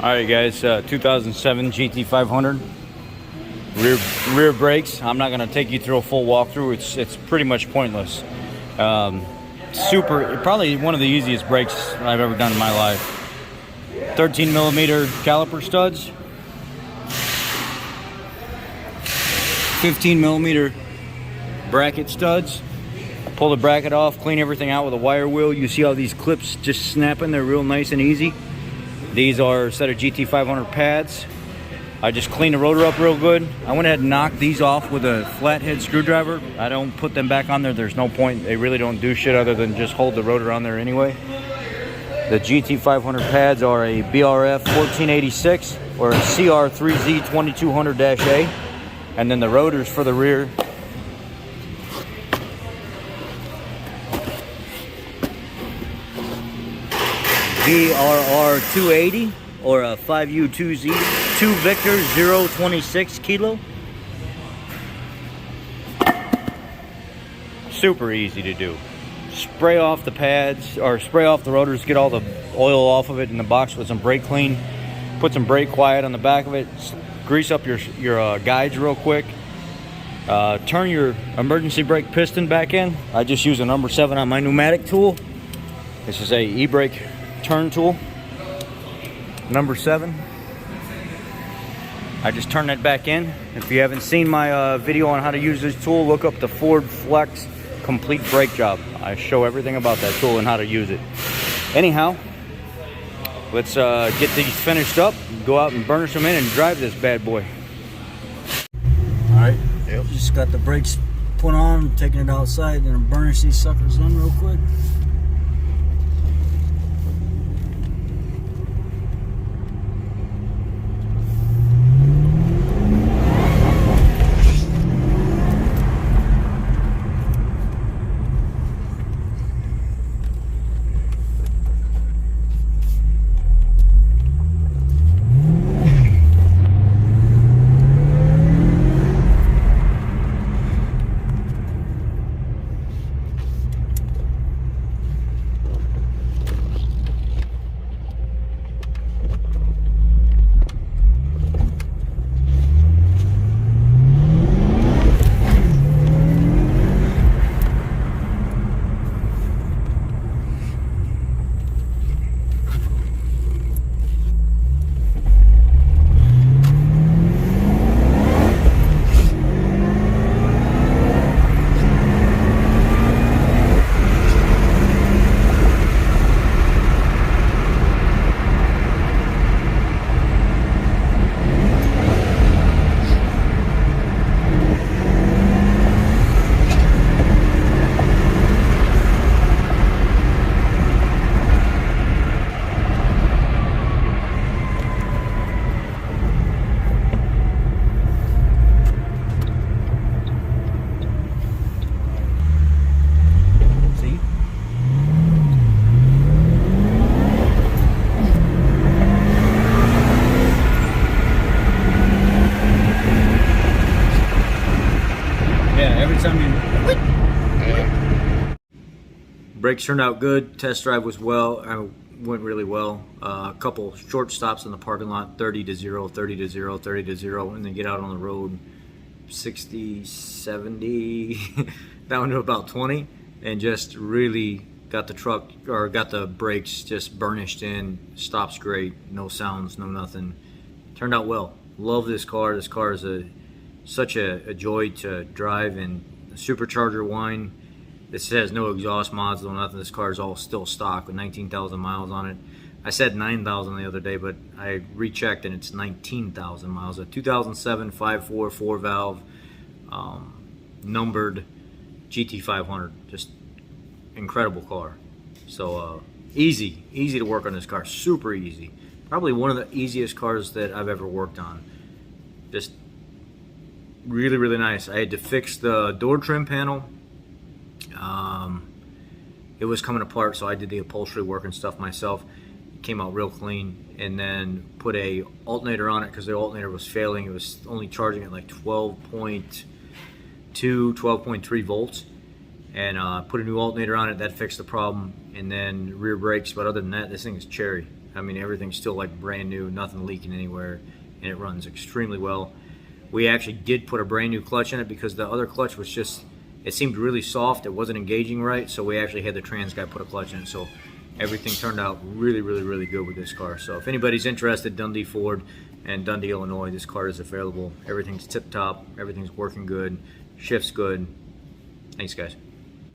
Alright guys, 2007 GT500 rear brakes. I'm not going to take you through a full walkthrough. It's pretty much pointless. Probably one of the easiest brakes I've ever done in my life. 13 millimeter caliper studs, 15 millimeter bracket studs. Pull the bracket off, clean everything out with a wire wheel. You see how these clips just snapping? They're real nice and easy. These are a set of GT500 pads. I just cleaned the rotor up real good. I went ahead and knocked these off with a flathead screwdriver. I don't put them back on there. There's no point. They really don't do shit other than just hold the rotor on there anyway. The GT500 pads are a BRF 1486 or a CR3Z 2200-A. And then the rotors for the rear VRR 280 or a 5U2Z 2 Victor 026 kilo. Super easy to do. Spray off the pads or spray off the rotors, get all the oil off of it in the box with some brake clean. Put some brake quiet on the back of it. Grease up your guides real quick. Turn your emergency brake piston back in. I just use a number 7 on my pneumatic tool. This is a e-brake turn tool, number 7. I just turn that back in. If you haven't seen my video on how to use this tool, look up the Ford Flex Complete Brake Job. I show everything about that tool and how to use it. Anyhow, let's get these finished up, go out and burnish them in and drive this bad boy. Alright, just got the brakes put on, taking it outside, and then burnish these suckers in real quick. Brakes turned out good. Test drive went really well. A couple short stops in the parking lot, 30 to 0, 30 to 0, 30 to 0, and then get out on the road 60, 70, down to about 20, and just really got the truck, or got the brakes just burnished in. Stops great, no sounds, no nothing. Turned out well. Love this car. This car is such a joy to drive, and the supercharger whine. This has no exhaust mods, no nothing. This car is all still stock with 19,000 miles on it. I said 9,000 the other day, but I rechecked and it's 19,000 miles. A 2007 5.4 4-valve numbered GT500. Just incredible car. So easy to work on this car. Super easy. Probably one of the easiest cars that I've ever worked on. Just really nice. I had to fix the door trim panel. It was coming apart, so I did the upholstery work and stuff myself. It came out real clean, and then put a alternator on it because the alternator was failing. It was only charging at like 12.2, 12.3 volts, and put a new alternator on it. That fixed the problem. And then rear brakes, but other than that, this thing is cherry. I mean, everything's still like brand new, nothing leaking anywhere, and it runs extremely well. We actually did put a brand new clutch in it because the other clutch was just, it seemed really soft. It wasn't engaging right, so we actually had the trans guy put a clutch in. So everything turned out really, really, really good with this car. So if anybody's interested, Dundee Ford and Dundee, Illinois, this car is available. Everything's tip top. Everything's working good. Shift's good. Thanks, guys.